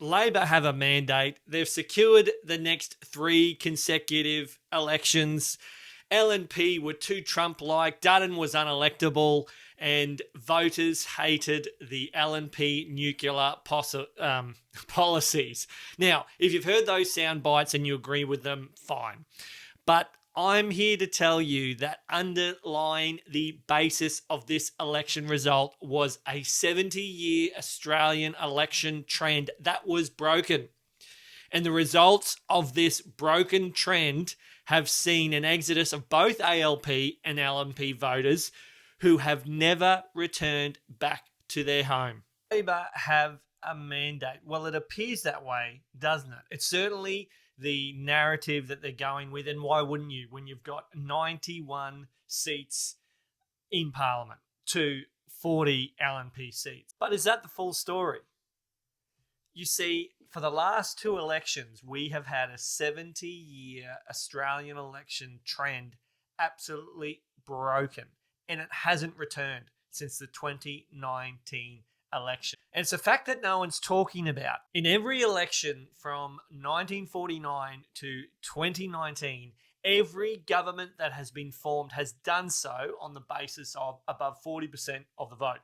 Labor have a mandate. They've secured the next 3 consecutive elections. LNP were too Trump-like. Dutton was unelectable, and voters hated the LNP nuclear policies. Now, if you've heard those sound bites and you agree with them, fine. But I'm here to tell you that underlying the basis of this election result was a 70-year Australian election trend that was broken. And the results of this broken trend have seen an exodus of both ALP and LNP voters who have never returned back to their home. Labor have a mandate. Well, it appears that way, doesn't it? It's certainly the narrative that they're going with, and why wouldn't you when you've got 91 seats in Parliament to 40 LNP seats? But is that the full story? You see, for the last 2 elections, we have had a 70-year Australian election trend absolutely broken, and it hasn't returned since the 2019 election. And it's a fact that no one's talking about. In every election from 1949 to 2019, every government that has been formed has done so on the basis of above 40% of the vote.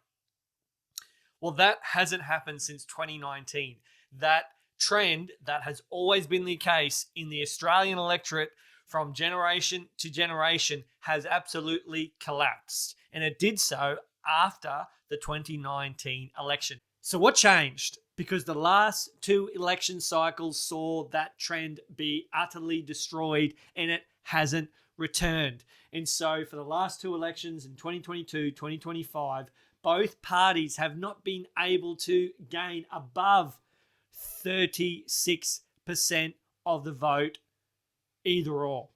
Well, that hasn't happened since 2019. That trend that has always been the case in the Australian electorate from generation to generation has absolutely collapsed. And it did so after the 2019 election. So what changed? Because the last 2 election cycles saw that trend be utterly destroyed, and it hasn't returned. And so for the last 2 elections in 2022, 2025, both parties have not been able to gain above 36% of the vote either or.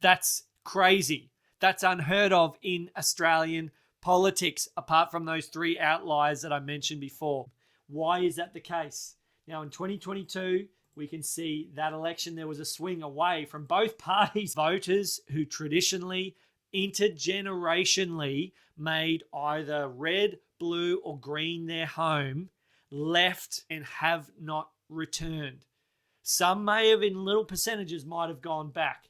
That's crazy. That's unheard of in Australian politics, apart from those 3 outliers that I mentioned before. Why is that the case? Now, in 2022, we can see that election, there was a swing away from both parties. Voters who traditionally, intergenerationally, made either red, blue, or green their home, left and have not returned. Some may have, in little percentages, might have gone back,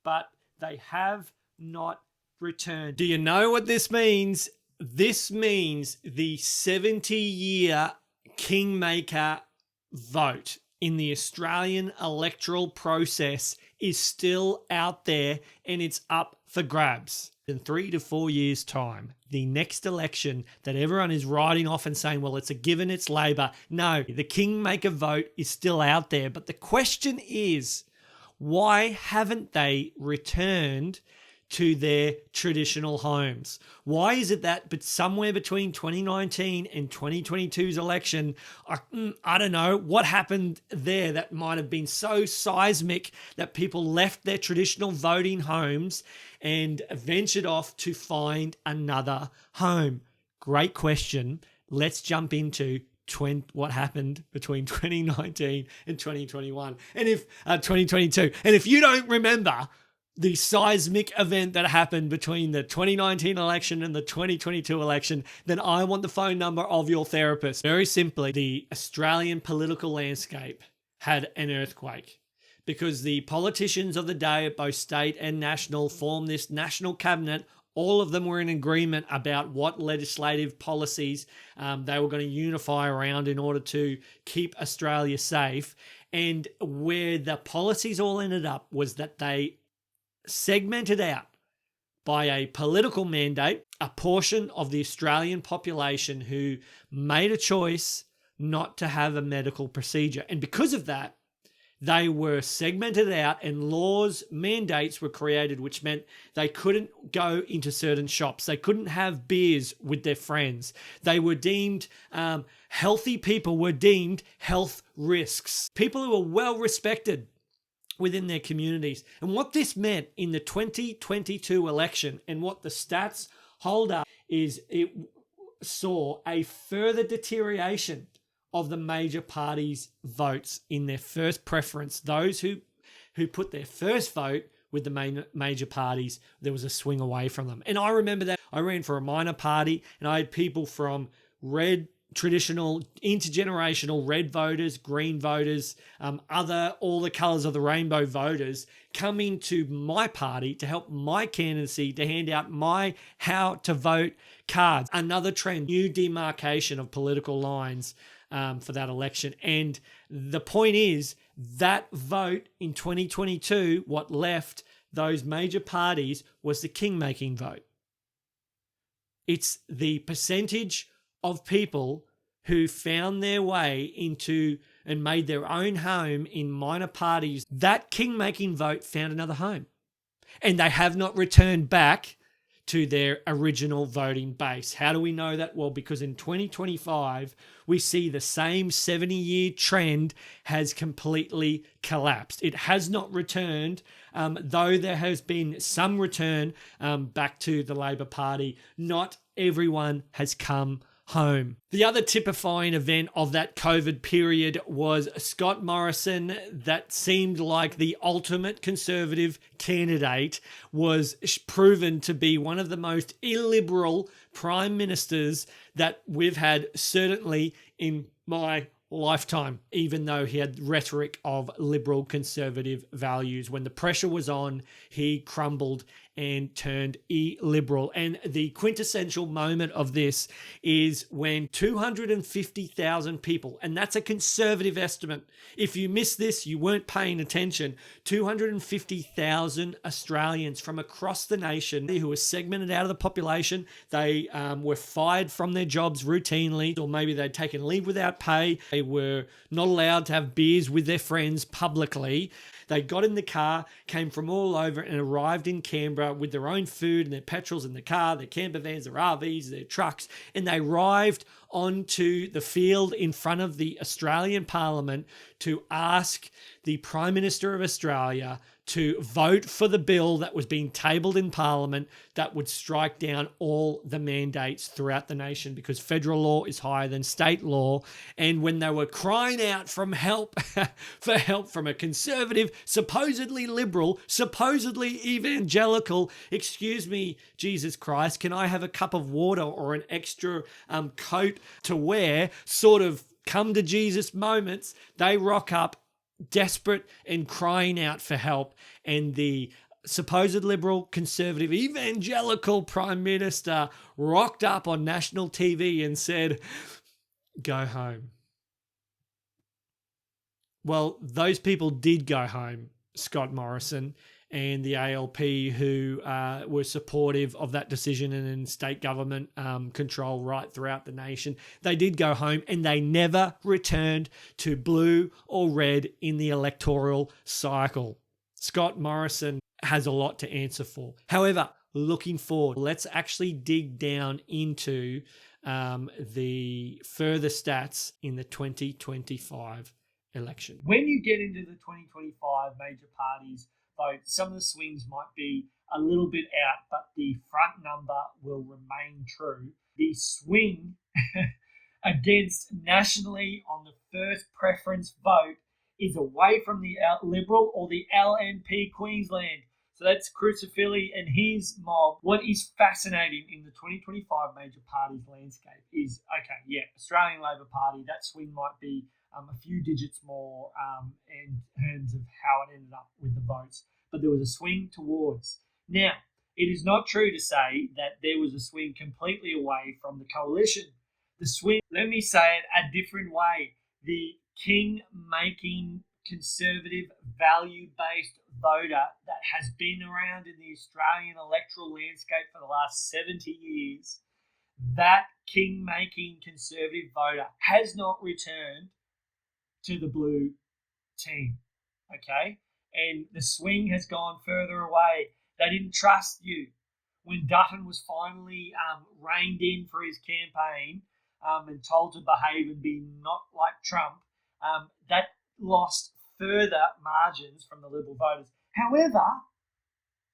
but they have not returned. Do you know what this means? This means the 70-year kingmaker vote in the Australian electoral process is still out there, and it's up for grabs. In 3 to 4 years' time, the next election that everyone is writing off and saying, well, it's a given, it's Labor. No, the kingmaker vote is still out there. But the question is, why haven't they returned to their traditional homes? Why is it that but somewhere between 2019 and 2022's election, I don't know what happened there that might have been so seismic that people left their traditional voting homes and ventured off to find another home? Great question. Let's jump into what happened between 2019 and 2021 and if 2022. And if you don't remember the seismic event that happened between the 2019 election and the 2022 election, then I want the phone number of your therapist. Very simply, the Australian political landscape had an earthquake because the politicians of the day at both state and national formed this national cabinet. All of them were in agreement about what legislative policies they were going to unify around in order to keep Australia safe. And where the policies all ended up was that they segmented out by a political mandate a portion of the Australian population who made a choice not to have a medical procedure. And because of that, they were segmented out and laws, mandates were created, which meant they couldn't go into certain shops. They couldn't have beers with their friends. They were deemed, healthy people were deemed health risks. People who were well respected within their communities. And what this meant in the 2022 election and what the stats hold up is it saw a further deterioration of the major parties' votes in their first preference. Those who put their first vote with the major parties, there was a swing away from them. And I remember that I ran for a minor party and I had people from red, traditional intergenerational red voters, green voters, all the colors of the rainbow voters coming to my party to help my candidacy, to hand out my how to vote cards. Another trend, new demarcation of political lines for that election. And the point is that vote in 2022, what left those major parties was the king-making vote. It's the percentage of people who found their way into and made their own home in minor parties. That king-making vote found another home. And they have not returned back to their original voting base. How do we know that? Well, because in 2025, we see the same 70-year trend has completely collapsed. It has not returned, though there has been some return back to the Labor Party. Not everyone has come home. The other typifying event of that COVID period was Scott Morrison, that seemed like the ultimate conservative candidate, was proven to be one of the most illiberal prime ministers that we've had, certainly in my lifetime, even though he had rhetoric of liberal conservative values. When the pressure was on, he crumbled and turned illiberal. And the quintessential moment of this is when 250,000 people, and that's a conservative estimate. If you missed this, you weren't paying attention. 250,000 Australians from across the nation who were segmented out of the population. They were fired from their jobs routinely, or maybe they'd taken leave without pay. They were not allowed to have beers with their friends publicly. They got in the car, came from all over, and arrived in Canberra with their own food and their petrols in the car, their camper vans, their RVs, their trucks, and they arrived onto the field in front of the Australian Parliament to ask the Prime Minister of Australia to vote for the bill that was being tabled in Parliament that would strike down all the mandates throughout the nation, because federal law is higher than state law. And when they were crying out for help from a conservative, supposedly liberal, supposedly evangelical, excuse me, Jesus Christ, can I have a cup of water or an extra coat to wear, sort of come to Jesus moments, they rock up desperate and crying out for help. And the supposed liberal, conservative, evangelical Prime Minister rocked up on national TV and said, "Go home." Well, those people did go home, Scott Morrison and the ALP, who were supportive of that decision and in state government control right throughout the nation. They did go home, and they never returned to blue or red in the electoral cycle. Scott Morrison has a lot to answer for. However, looking forward, let's actually dig down into the further stats in the 2025 election. When you get into the 2025 major parties vote, some of the swings might be a little bit out, but the front number will remain true. The swing against nationally on the first preference vote is away from the Liberal or the LNP Queensland. So that's Crucifili and his mob. What is fascinating in the 2025 major parties landscape is, Australian Labor Party, that swing might be a few digits more in terms of how it ended up with the votes. But there was a swing towards. Now, it is not true to say that there was a swing completely away from the coalition. The swing, let me say it a different way, the king-making, conservative, value-based voter that has been around in the Australian electoral landscape for the last 70 years, that king-making conservative voter has not returned to the blue team, okay? And the swing has gone further away. They didn't trust you. When Dutton was finally reined in for his campaign and told to behave and be not like Trump, that lost further margins from the Liberal voters. However,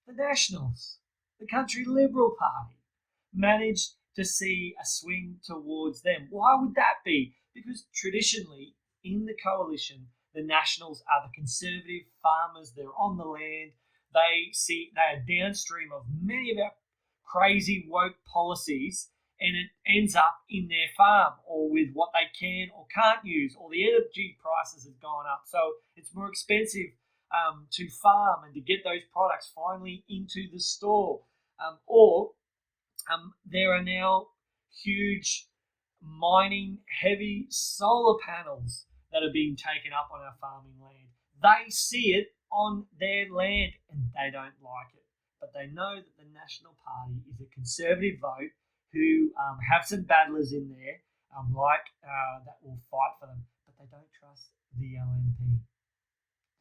the Nationals, the Country Liberal Party, managed to see a swing towards them. Why would that be? Because traditionally, in the coalition, the Nationals are the conservative farmers. They're on the land. They are downstream of many of our crazy woke policies, and it ends up in their farm or with what they can or can't use, or the energy prices have gone up. So it's more expensive to farm and to get those products finally into the store. Or there are now huge mining heavy solar panels that are being taken up on our farming land. They see it on their land and they don't like it. But they know that the National Party is a conservative vote who have some battlers in there that will fight for them. But they don't trust the LNP.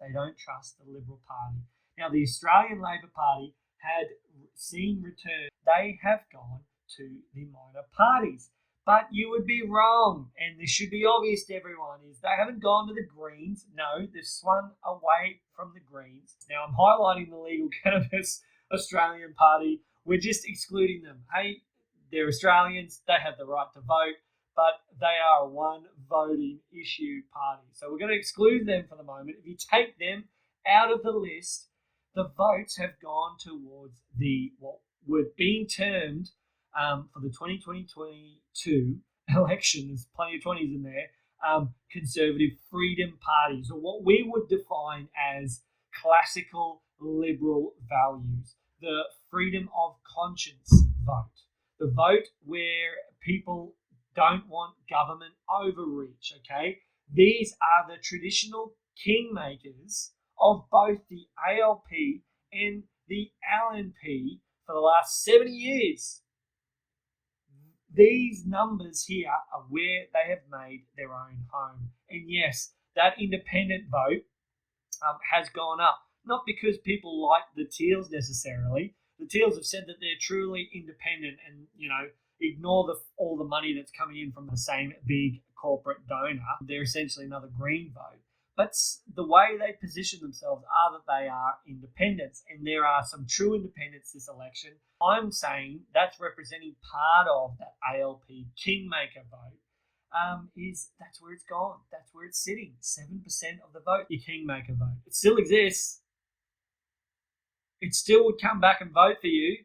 They don't trust the Liberal Party. Now, the Australian Labor Party had seen return. They have gone to the minor parties. But you would be wrong, and this should be obvious to everyone, is they haven't gone to the Greens. No, they've swung away from the Greens. Now, I'm highlighting the Legal Cannabis Australian Party. We're just excluding them. Hey, they're Australians. They have the right to vote, but they are a one voting issue party. So we're going to exclude them for the moment. If you take them out of the list, the votes have gone towards what were being termed for the 2022 election, there's plenty of 20s in there, conservative freedom parties, or what we would define as classical liberal values. The freedom of conscience vote. The vote where people don't want government overreach, okay? These are the traditional kingmakers of both the ALP and the LNP for the last 70 years. These numbers here are where they have made their own home. And yes, that independent vote has gone up. Not because people like the Teals necessarily. The Teals have said that they're truly independent and, ignore all the money that's coming in from the same big corporate donor. They're essentially another Green vote. But the way they position themselves are that they are independents, and there are some true independents this election. I'm saying that's representing part of that ALP kingmaker vote. That's where it's gone. That's where it's sitting. 7% of the vote, your kingmaker vote. It still exists. It still would come back and vote for you.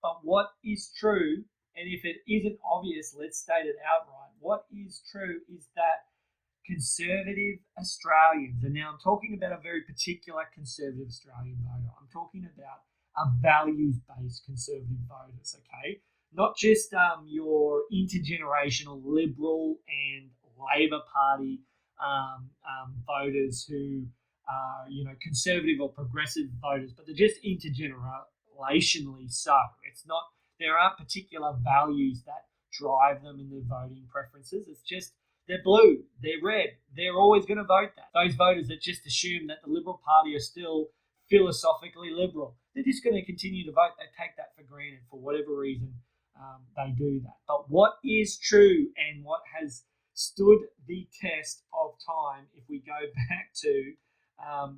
But what is true, and if it isn't obvious, let's state it outright. What is true is that conservative Australians, and now I'm talking about a very particular conservative Australian voter. I'm talking about a values-based conservative voters, okay? Not just your intergenerational Liberal and Labor Party voters who are, conservative or progressive voters, but they're just intergenerationally so. It's not, there aren't particular values that drive them in their voting preferences. It's just they're blue, they're red, they're always going to vote that. Those voters that just assume that the Liberal Party are still philosophically liberal, they're just going to continue to vote. They take that for granted for whatever reason they do that. But what is true and what has stood the test of time, if we go back to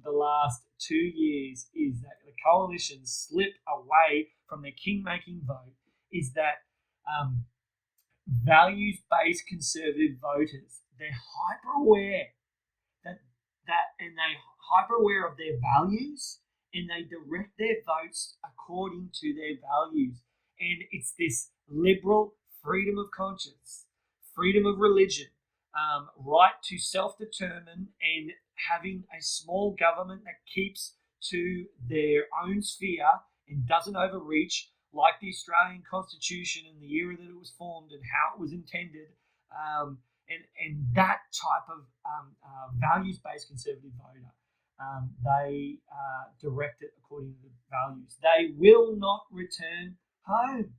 the last 2 years, is that the coalition slipped away from their king-making vote, is that values-based conservative voters, they're hyper-aware and they hyper-aware of their values, and they direct their votes according to their values. And it's this liberal freedom of conscience, freedom of religion, right to self-determine, and having a small government that keeps to their own sphere and doesn't overreach, like the Australian Constitution in the era that it was formed and how it was intended, and that type of values-based conservative voter. They direct it according to the values. They will not return home.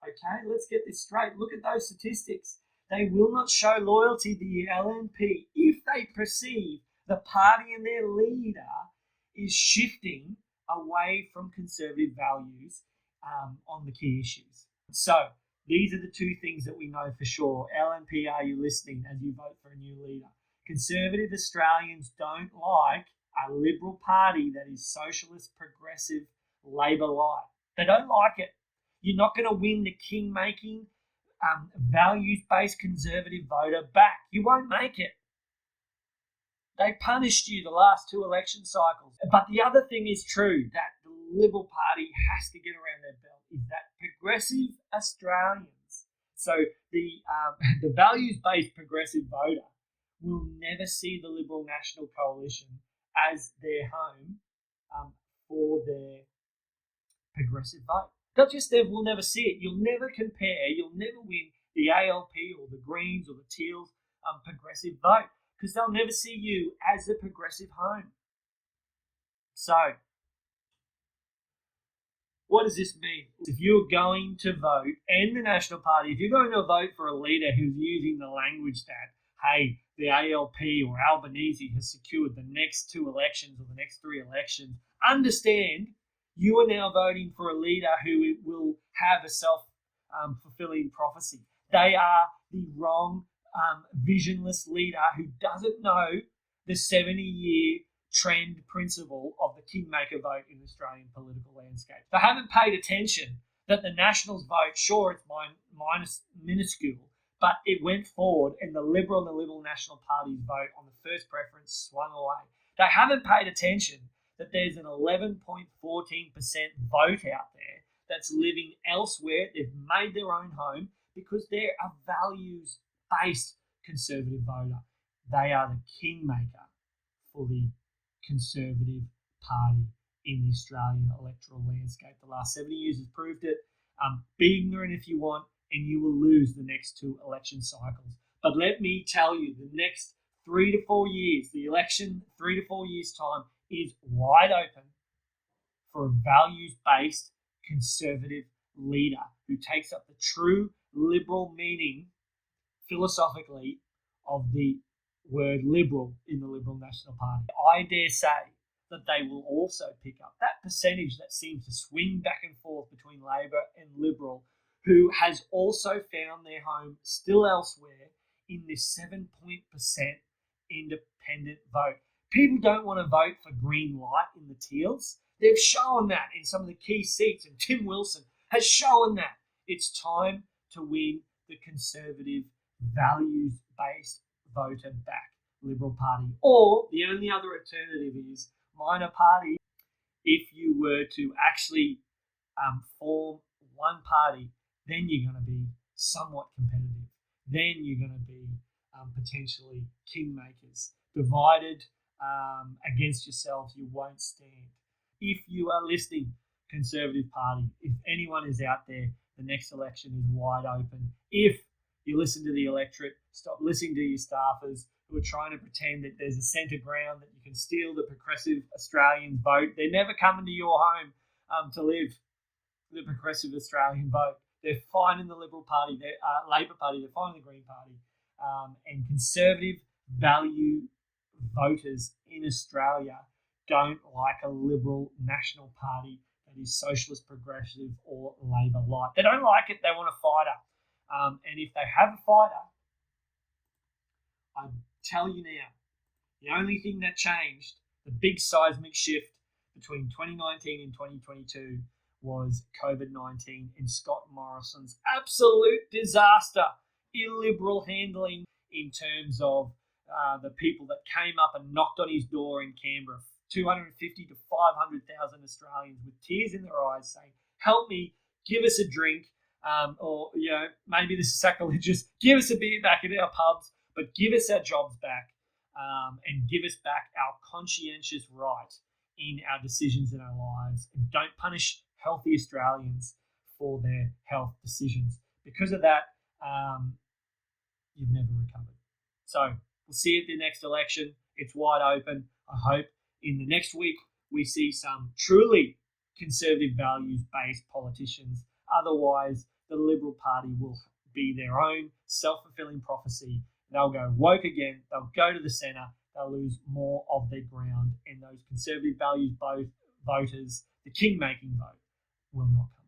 Okay, let's get this straight. Look at those statistics. They will not show loyalty to the LNP if they perceive the party and their leader is shifting away from conservative values on the key issues. So these are the two things that we know for sure. LNP, are you listening as you vote for a new leader? Conservative Australians don't like a Liberal Party that is socialist, progressive, Labor-like. They don't like it. You're not going to win the king-making, values-based conservative voter back. You won't make it. They punished you the last two election cycles. But the other thing is true, that the Liberal Party has to get around their belt. is that progressive Australians, so the the values-based progressive voter, will never see the Liberal National Coalition as their home for their progressive vote. Not just they will never see it. You'll never compare. You'll never win the ALP or the Greens or the Teals progressive vote because they'll never see you as the progressive home. So, what does this mean? If you're going to vote, and the National Party, if you're going to vote for a leader who's using the language that, hey, the ALP or Albanese has secured the next 2 elections or the next 3 elections, understand you are now voting for a leader who will have a self-fulfilling prophecy. They are the wrong, visionless leader who doesn't know the 70-year trend principle of the kingmaker vote in the Australian political landscape. They haven't paid attention that the Nationals vote, sure, it's minuscule, but it went forward and the Liberal and the Liberal National Party's vote on the first preference swung away. They haven't paid attention that there's an 11.14% vote out there that's living elsewhere. They've made their own home because they're a values-based conservative voter. They are the kingmaker for the Conservative Party in the Australian electoral landscape. The last 70 years has proved it. Be ignorant if you want, and you will lose the next 2 election cycles. But let me tell you, the next 3 to 4 years, the election 3 to 4 years' time is wide open for a values-based conservative leader who takes up the true liberal meaning philosophically of the word liberal in the Liberal National Party. I dare say that they will also pick up that percentage that seems to swing back and forth between Labor and Liberal, who has also found their home still elsewhere in this 7% independent vote. People don't want to vote for green light in the Teals. They've shown that in some of the key seats, and Tim Wilson has shown that. It's time to win the conservative, values-based voter back, Liberal Party. Or the only other alternative is minor party. If you were to actually form one party, then you're going to be somewhat competitive. Then you're going to be potentially kingmakers. Divided against yourselves, you won't stand. If you are listening, Conservative Party, if anyone is out there, the next election is wide open. If you listen to the electorate, stop listening to your staffers who are trying to pretend that there's a centre ground, that you can steal the progressive Australian vote. They're never coming to your home to live the progressive Australian vote. They're finding the Liberal Party, Labor Party, they're finding the Green Party. And conservative value voters in Australia don't like a Liberal National Party that is socialist, progressive or Labor light. They don't like it. They want a fighter. And if they have a fighter, I tell you now, the only thing that changed, the big seismic shift between 2019 and 2022 was COVID-19 and Scott Morrison's absolute disaster, illiberal handling in terms of the people that came up and knocked on his door in Canberra, 250 to 500,000 Australians with tears in their eyes saying, help me, give us a drink, or, maybe this is sacrilegious, give us a beer back at our pubs, but give us our jobs back and give us back our conscientious right in our decisions in our lives, and don't punish healthy Australians for their health decisions. Because of that, you've never recovered. So we'll see you at the next election. It's wide open. I hope in the next week we see some truly conservative values-based politicians. Otherwise, the Liberal Party will be their own self-fulfilling prophecy. They'll go woke again. They'll go to the centre. They'll lose more of their ground. And those conservative values voters, the king-making vote, will not come.